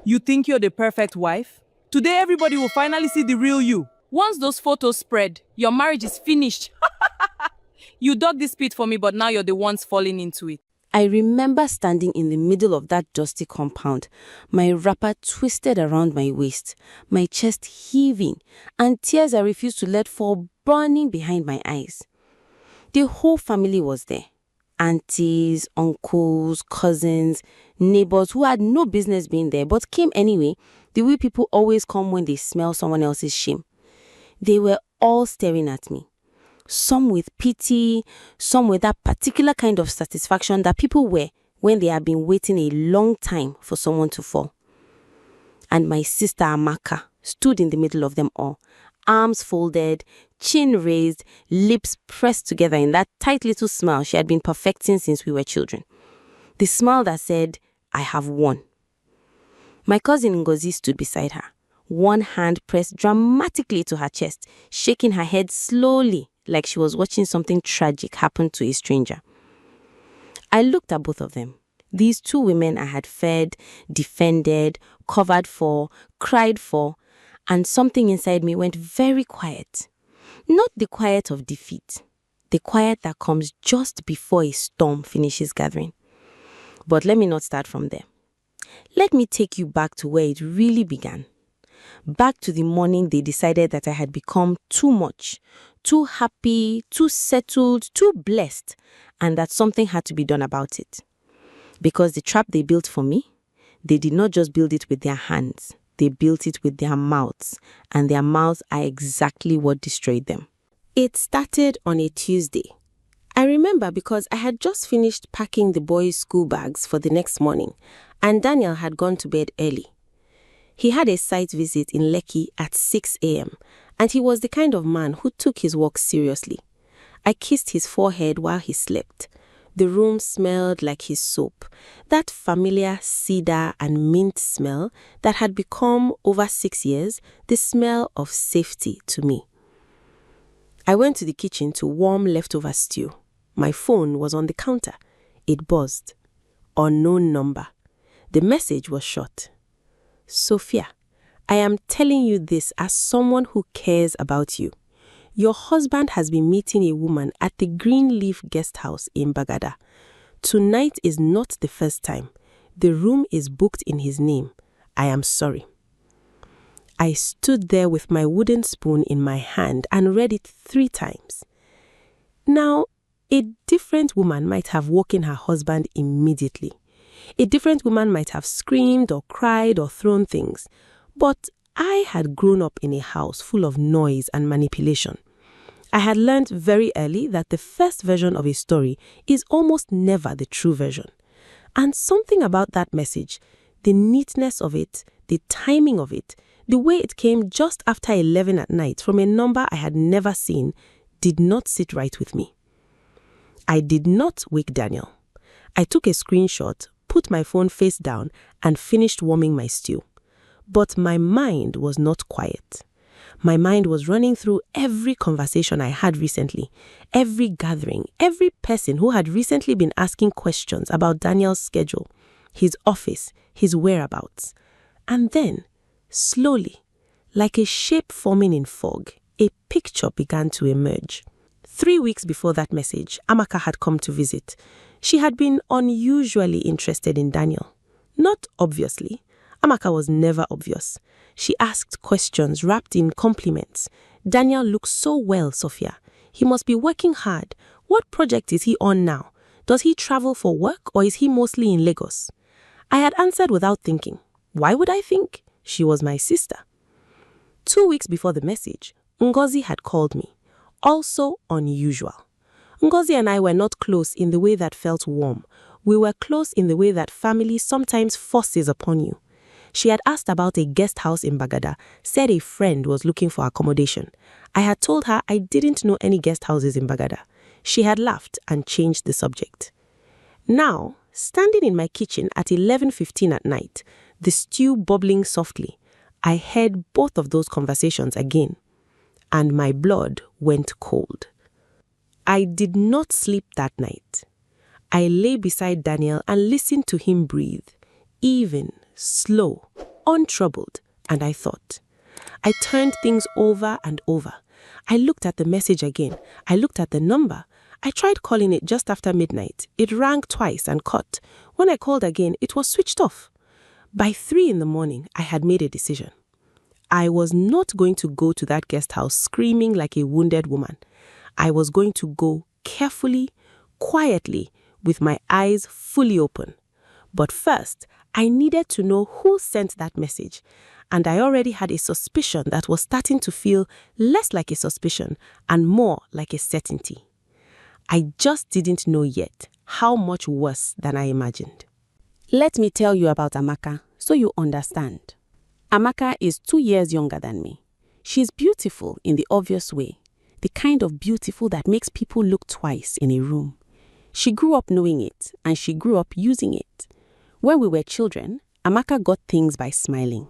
You think you're the perfect wife? Today everybody will finally see the real you. Once those photos spread, your marriage is finished. You dug this pit for me, but now you're the ones falling into it. I remember standing in the middle of that dusty compound, my wrapper twisted around my waist, my chest heaving, and tears I refused to let fall burning behind my eyes. The whole family was there. Aunties, uncles, cousins, neighbors who had no business being there but came anyway, the way people always come when they smell someone else's shame. They were all staring at me. Some with pity, some with that particular kind of satisfaction that people wear when they have been waiting a long time for someone to fall. And my sister Amaka stood in the middle of them all, arms folded, chin raised, lips pressed together in that tight little smile she had been perfecting since we were children. The smile that said, "I have won." My cousin Ngozi stood beside her, one hand pressed dramatically to her chest, shaking her head slowly like she was watching something tragic happen to a stranger. I looked at both of them. These two women I had fed, defended, covered for, cried for, and something inside me went very quiet. Not the quiet of defeat, the quiet that comes just before a storm finishes gathering. But let me not start from there. Let me take you back to where it really began. Back to the morning they decided that I had become too much, too happy, too settled, too blessed, and that something had to be done about it. Because the trap they built for me, they did not just build it with their hands, they built it with their mouths, and their mouths are exactly what destroyed them. It started on a Tuesday. I remember because I had just finished packing the boys' school bags for the next morning, and Daniel had gone to bed early. He had a site visit in Lekki at 6 a.m., and he was the kind of man who took his work seriously. I kissed his forehead while he slept. The room smelled like his soap, that familiar cedar and mint smell that had become, over 6 years, the smell of safety to me. I went to the kitchen to warm leftover stew. My phone was on the counter. It buzzed. Unknown number. The message was short. "Sophia, I am telling you this as someone who cares about you. Your husband has been meeting a woman at the Green Leaf Guest House in Bagada. Tonight is not the first time. The room is booked in his name. I am sorry." I stood there with my wooden spoon in my hand and read it 3 times. Now, a different woman might have woken her husband immediately. A different woman might have screamed or cried or thrown things. But I had grown up in a house full of noise and manipulation. I had learned very early that the first version of a story is almost never the true version. And something about that message, the neatness of it, the timing of it, the way it came just after 11 at night from a number I had never seen, did not sit right with me. I did not wake Daniel. I took a screenshot, put my phone face down, and finished warming my stew. But my mind was not quiet. My mind was running through every conversation I had recently, every gathering, every person who had recently been asking questions about Daniel's schedule, his office, his whereabouts. And then, slowly, like a shape forming in fog, a picture began to emerge. 3 weeks before that message, Amaka had come to visit. She had been unusually interested in Daniel. Not obviously. Amaka was never obvious. She asked questions wrapped in compliments. "Daniel looks so well, Sophia. He must be working hard. What project is he on now? Does he travel for work or is he mostly in Lagos?" I had answered without thinking. Why would I think? She was my sister. 2 weeks before the message, Ngozi had called me. Also unusual. Ngozi and I were not close in the way that felt warm. We were close in the way that family sometimes forces upon you. She had asked about a guest house in Bagada, said a friend was looking for accommodation. I had told her I didn't know any guest houses in Bagada. She had laughed and changed the subject. Now, standing in my kitchen at 11:15 at night, the stew bubbling softly, I heard both of those conversations again, and my blood went cold. I did not sleep that night. I lay beside Daniel and listened to him breathe, even, slow, untroubled, and I thought. I turned things over and over. I looked at the message again. I looked at the number. I tried calling it just after midnight. It rang twice and cut. When I called again, it was switched off. By 3 in the morning, I had made a decision. I was not going to go to that guest house screaming like a wounded woman. I was going to go carefully, quietly, with my eyes fully open. But first, I needed to know who sent that message, and I already had a suspicion that was starting to feel less like a suspicion and more like a certainty. I just didn't know yet how much worse than I imagined. Let me tell you about Amaka so you understand. Amaka is 2 years younger than me. She's beautiful in the obvious way, the kind of beautiful that makes people look twice in a room. She grew up knowing it, and she grew up using it. When we were children, Amaka got things by smiling.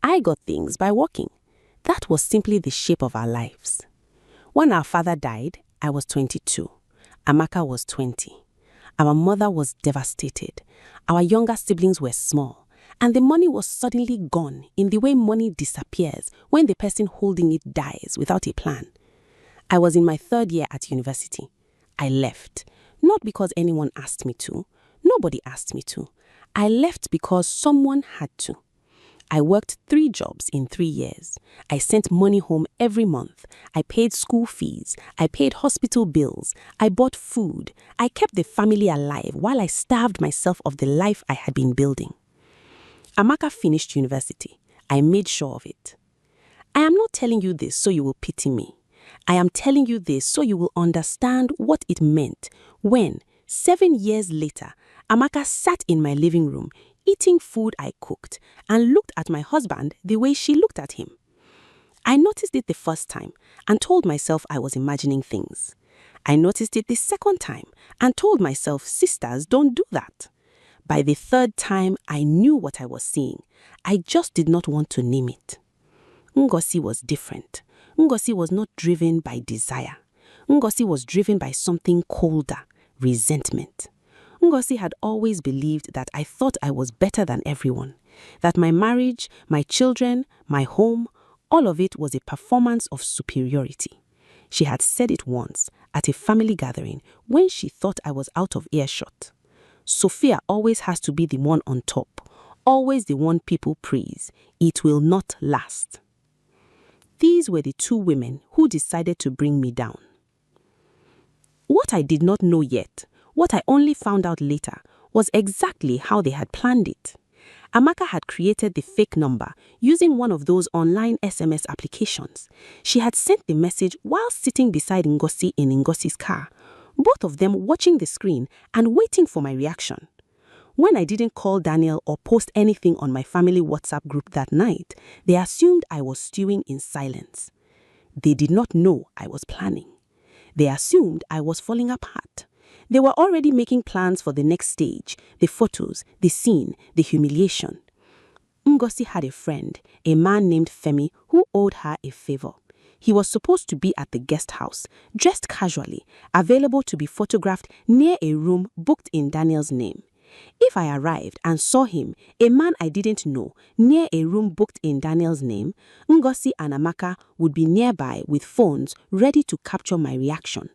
I got things by walking. That was simply the shape of our lives. When our father died, I was 22. Amaka was 20. Our mother was devastated. Our younger siblings were small, and the money was suddenly gone in the way money disappears when the person holding it dies without a plan. I was in my 3rd year at university. I left, not because anyone asked me to. Nobody asked me to. I left because someone had to. I worked 3 jobs in 3 years. I sent money home every month. I paid school fees. I paid hospital bills. I bought food. I kept the family alive while I starved myself of the life I had been building. Amaka finished university. I made sure of it. I am not telling you this so you will pity me. I am telling you this so you will understand what it meant when, 7 years later, Amaka sat in my living room eating food I cooked and looked at my husband the way she looked at him. I noticed it the first time and told myself I was imagining things. I noticed it the second time and told myself sisters don't do that. By the 3rd time, I knew what I was seeing. I just did not want to name it. Ngozi was different. Ngozi was not driven by desire. Ngozi was driven by something colder, resentment. Ngozi had always believed that I thought I was better than everyone, that my marriage, my children, my home, all of it was a performance of superiority. She had said it once at a family gathering when she thought I was out of earshot. Sophia always has to be the one on top, always the one people praise. It will not last. These were the 2 women who decided to bring me down. What I did not know yet, what I only found out later, was exactly how they had planned it. Amaka had created the fake number using one of those online SMS applications. She had sent the message while sitting beside Ngozi in Ngozi's car, both of them watching the screen and waiting for my reaction. When I didn't call Daniel or post anything on my family WhatsApp group that night, they assumed I was stewing in silence. They did not know I was planning. They assumed I was falling apart. They were already making plans for the next stage, the photos, the scene, the humiliation. Ngozi had a friend, a man named Femi, who owed her a favor. He was supposed to be at the guest house, dressed casually, available to be photographed near a room booked in Daniel's name. If I arrived and saw him, a man I didn't know, near a room booked in Daniel's name, Ngozi and Amaka would be nearby with phones ready to capture my reaction.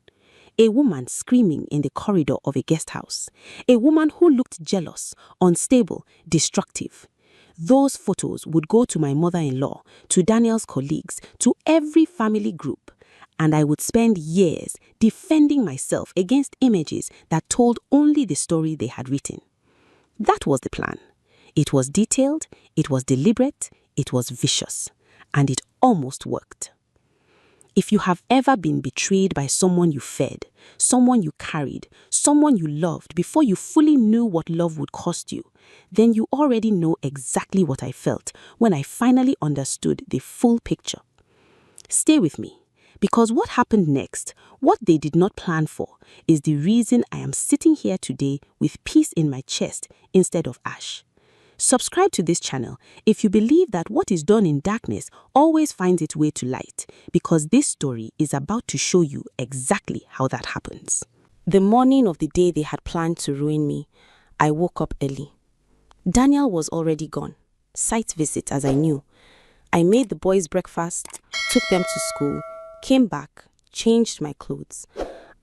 A woman screaming in the corridor of a guest house. A woman who looked jealous, unstable, destructive. Those photos would go to my mother-in-law, to Daniel's colleagues, to every family group. And I would spend years defending myself against images that told only the story they had written. That was the plan. It was detailed, it was deliberate, it was vicious. And it almost worked. If you have ever been betrayed by someone you fed, someone you carried, someone you loved before you fully knew what love would cost you, then you already know exactly what I felt when I finally understood the full picture. Stay with me, because what happened next, what they did not plan for, is the reason I am sitting here today with peace in my chest instead of ash. Subscribe to this channel if you believe that what is done in darkness always finds its way to light, because this story is about to show you exactly how that happens. The morning of the day they had planned to ruin me, I woke up early. Daniel was already gone. Site visit, as I knew. I made the boys breakfast, took them to school, came back, changed my clothes.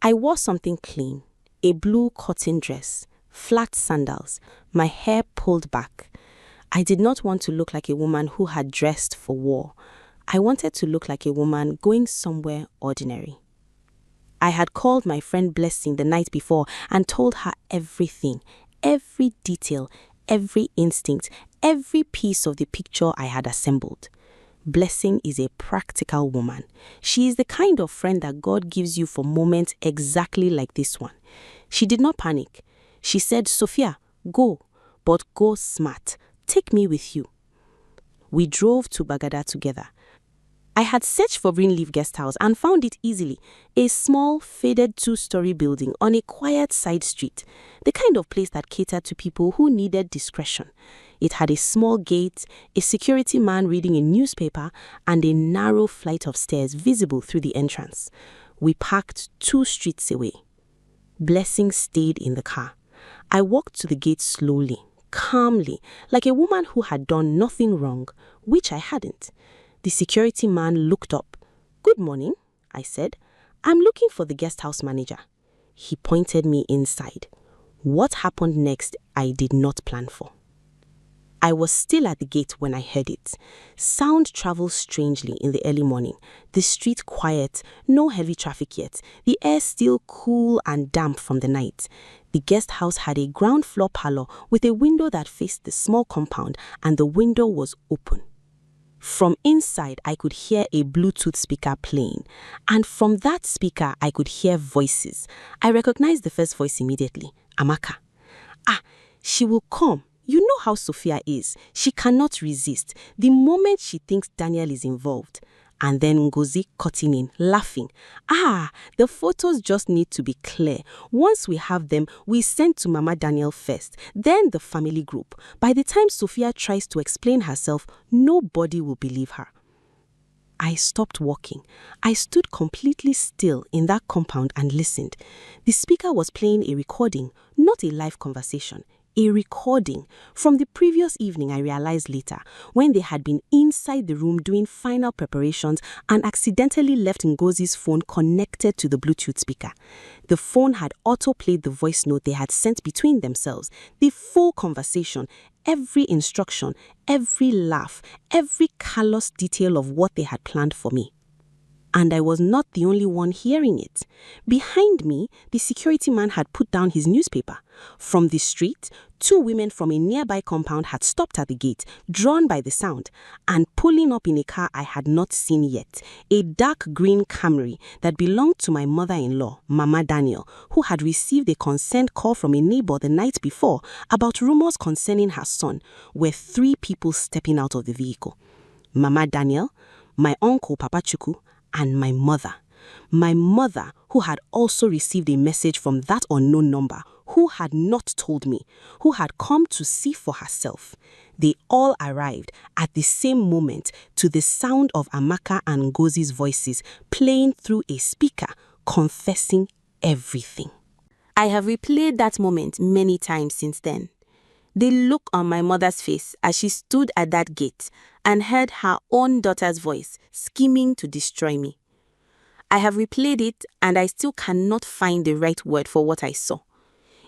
I wore something clean, a blue cotton dress, flat sandals, my hair pulled back. I did not want to look like a woman who had dressed for war. I wanted to look like a woman going somewhere ordinary. I had called my friend Blessing the night before and told her everything, every detail, every instinct, every piece of the picture I had assembled. Blessing is a practical woman. She is the kind of friend that God gives you for moments exactly like this one. She did not panic. She said, Sophia, go, but go smart. Take me with you. We drove to Bagada together. I had searched for Greenleaf Guest House and found it easily, a small, faded 2-story building on a quiet side street, the kind of place that catered to people who needed discretion. It had a small gate, a security man reading a newspaper, and a narrow flight of stairs visible through the entrance. We parked 2 streets away. Blessing stayed in the car. I walked to the gate slowly, calmly, like a woman who had done nothing wrong, which I hadn't. The security man looked up. Good morning, I said. I'm looking for the guest house manager. He pointed me inside. What happened next, I did not plan for. I was still at the gate when I heard it. Sound travels strangely in the early morning. The street quiet, no heavy traffic yet. The air still cool and damp from the night. The guest house had a ground floor parlor with a window that faced the small compound, and the window was open. From inside, I could hear a Bluetooth speaker playing, and from that speaker, I could hear voices. I recognized the first voice immediately, Amaka. She will come. You know how Sophia is. She cannot resist the moment she thinks Daniel is involved. And then Ngozi cutting in, laughing. The photos just need to be clear. Once we have them, we send to Mama Daniel first, then the family group. By the time Sophia tries to explain herself, nobody will believe her. I stopped walking. I stood completely still in that compound and listened. The speaker was playing a recording, not a live conversation. A recording from the previous evening, I realized later, when they had been inside the room doing final preparations and accidentally left Ngozi's phone connected to the Bluetooth speaker. The phone had auto-played the voice note they had sent between themselves, the full conversation, every instruction, every laugh, every callous detail of what they had planned for me. And I was not the only one hearing it. Behind me, the security man had put down his newspaper. From the street, 2 women from a nearby compound had stopped at the gate, drawn by the sound, and pulling up in a car I had not seen yet, a dark green Camry that belonged to my mother-in-law, Mama Daniel, who had received a concerned call from a neighbor the night before about rumors concerning her son, were 3 people stepping out of the vehicle. Mama Daniel, my uncle Papa Chuku, and my mother, who had also received a message from that unknown number, who had not told me, who had come to see for herself. They all arrived at the same moment to the sound of Amaka and Ngozi's voices playing through a speaker, confessing everything. I have replayed that moment many times since then. The look on my mother's face as she stood at that gate and heard her own daughter's voice scheming to destroy me. I have replayed it and I still cannot find the right word for what I saw.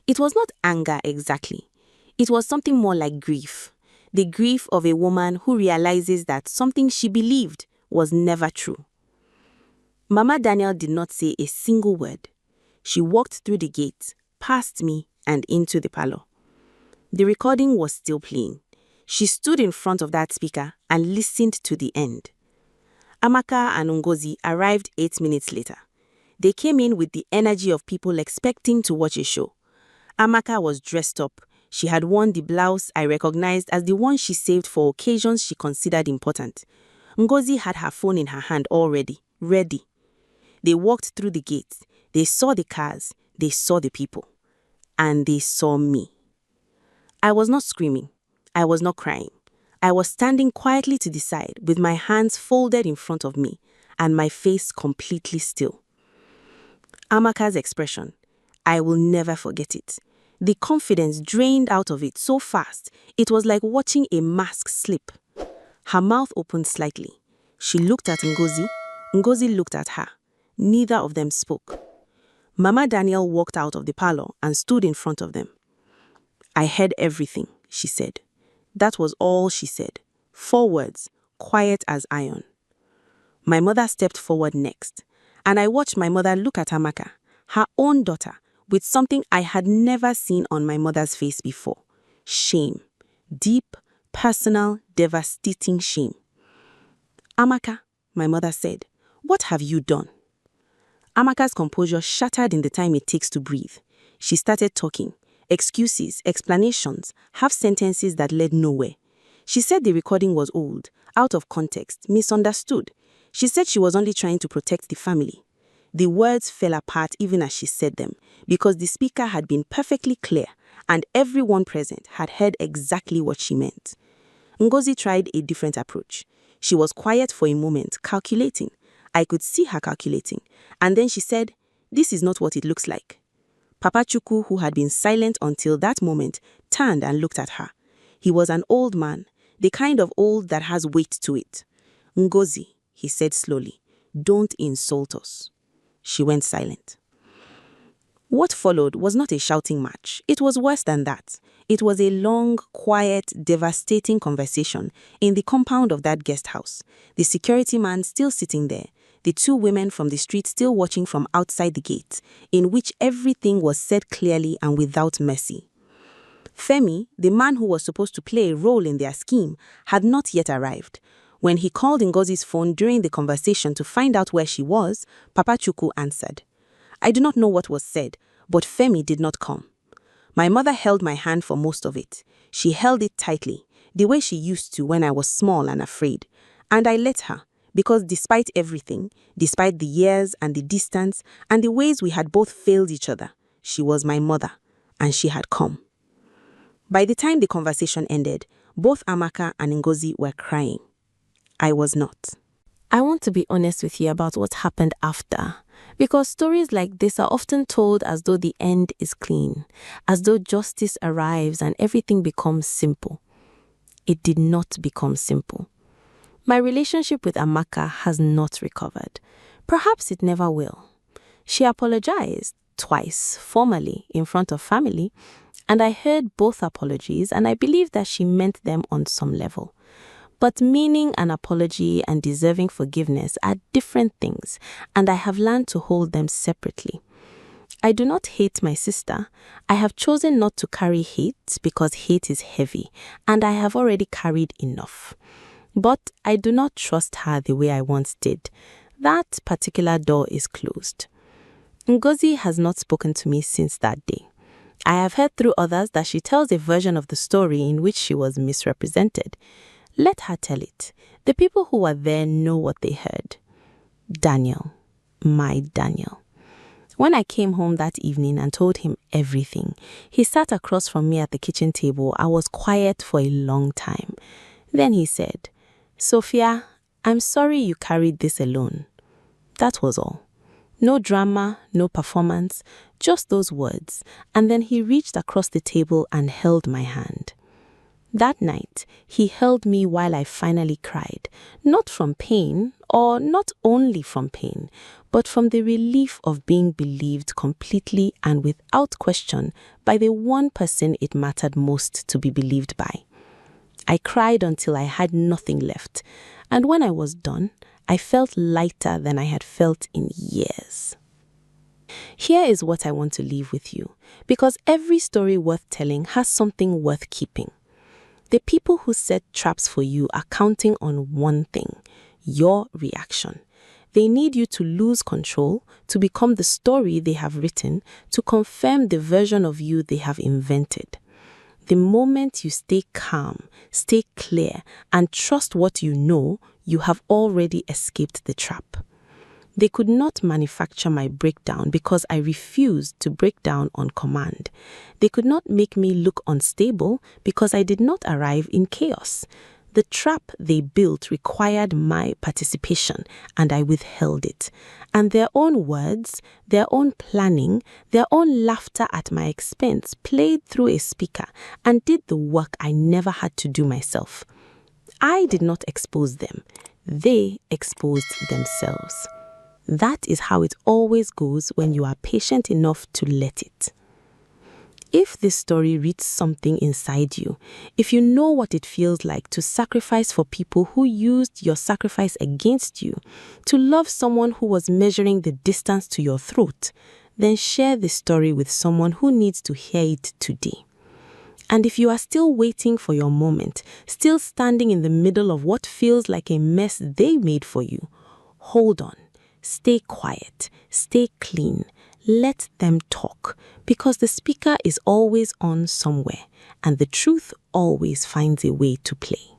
It was not anger exactly. It was something more like grief. The grief of a woman who realizes that something she believed was never true. Mama Daniel did not say a single word. She walked through the gate, past me, and into the parlor. The recording was still playing. She stood in front of that speaker and listened to the end. Amaka and Ngozi arrived 8 minutes later. They came in with the energy of people expecting to watch a show. Amaka was dressed up. She had worn the blouse I recognized as the one she saved for occasions she considered important. Ngozi had her phone in her hand already, ready. They walked through the gates. They saw the cars. They saw the people. And they saw me. I was not screaming. I was not crying. I was standing quietly to the side with my hands folded in front of me and my face completely still. Amaka's expression, I will never forget it. The confidence drained out of it so fast, it was like watching a mask slip. Her mouth opened slightly. She looked at Ngozi. Ngozi looked at her. Neither of them spoke. Mama Daniel walked out of the parlor and stood in front of them. "I heard everything," she said. That was all she said. 4 words, quiet as iron. My mother stepped forward next, and I watched my mother look at Amaka, her own daughter, with something I had never seen on my mother's face before. Shame. Deep, personal, devastating shame. "Amaka," my mother said, "what have you done?" Amaka's composure shattered in the time it takes to breathe. She started talking. Excuses, explanations, half sentences that led nowhere. She said the recording was old, out of context, misunderstood. She said she was only trying to protect the family. The words fell apart even as she said them, because the speaker had been perfectly clear, and everyone present had heard exactly what she meant. Ngozi tried a different approach. She was quiet for a moment, calculating. I could see her calculating. And then she said, "This is not what it looks like." Papa Chuku, who had been silent until that moment, turned and looked at her. He was an old man, the kind of old that has weight to it. "Ngozi," he said slowly, "don't insult us." She went silent. What followed was not a shouting match. It was worse than that. It was a long, quiet, devastating conversation in the compound of that guest house. The security man still sitting there, the 2 women from the street still watching from outside the gate, in which everything was said clearly and without mercy. Femi, the man who was supposed to play a role in their scheme, had not yet arrived. When he called Ngozi's phone during the conversation to find out where she was, Papa Chuku answered. I do not know what was said, but Femi did not come. My mother held my hand for most of it. She held it tightly, the way she used to when I was small and afraid. And I let her, because despite everything, despite the years and the distance and the ways we had both failed each other, she was my mother, and she had come. By the time the conversation ended, both Amaka and Ngozi were crying. I was not. I want to be honest with you about what happened after, because stories like this are often told as though the end is clean, as though justice arrives and everything becomes simple. It did not become simple. My relationship with Amaka has not recovered. Perhaps it never will. She apologized twice, formally, in front of family, and I heard both apologies, and I believe that she meant them on some level. But meaning an apology and deserving forgiveness are different things, and I have learned to hold them separately. I do not hate my sister. I have chosen not to carry hate because hate is heavy, and I have already carried enough. But I do not trust her the way I once did. That particular door is closed. Ngozi has not spoken to me since that day. I have heard through others that she tells a version of the story in which she was misrepresented. Let her tell it. The people who were there know what they heard. Daniel, my Daniel. When I came home that evening and told him everything, he sat across from me at the kitchen table. I was quiet for a long time. Then he said, Sophia, I'm sorry you carried this alone. That was all. No drama, no performance, just those words. And then he reached across the table and held my hand. That night, he held me while I finally cried, not from pain, or not only from pain, but from the relief of being believed completely and without question by the one person it mattered most to be believed by. I cried until I had nothing left, and when I was done, I felt lighter than I had felt in years. Here is what I want to leave with you, because every story worth telling has something worth keeping. The people who set traps for you are counting on one thing, your reaction. They need you to lose control, to become the story they have written, to confirm the version of you they have invented. The moment you stay calm, stay clear, and trust what you know, you have already escaped the trap. They could not manufacture my breakdown because I refused to break down on command. They could not make me look unstable because I did not arrive in chaos. The trap they built required my participation, and I withheld it. And their own words, their own planning, their own laughter at my expense played through a speaker and did the work I never had to do myself. I did not expose them. They exposed themselves. That is how it always goes when you are patient enough to let it. If this story reads something inside you, if you know what it feels like to sacrifice for people who used your sacrifice against you, to love someone who was measuring the distance to your throat, then share this story with someone who needs to hear it today. And if you are still waiting for your moment, still standing in the middle of what feels like a mess they made for you, hold on, stay quiet, stay clean. Let them talk, because the speaker is always on somewhere, and the truth always finds a way to play.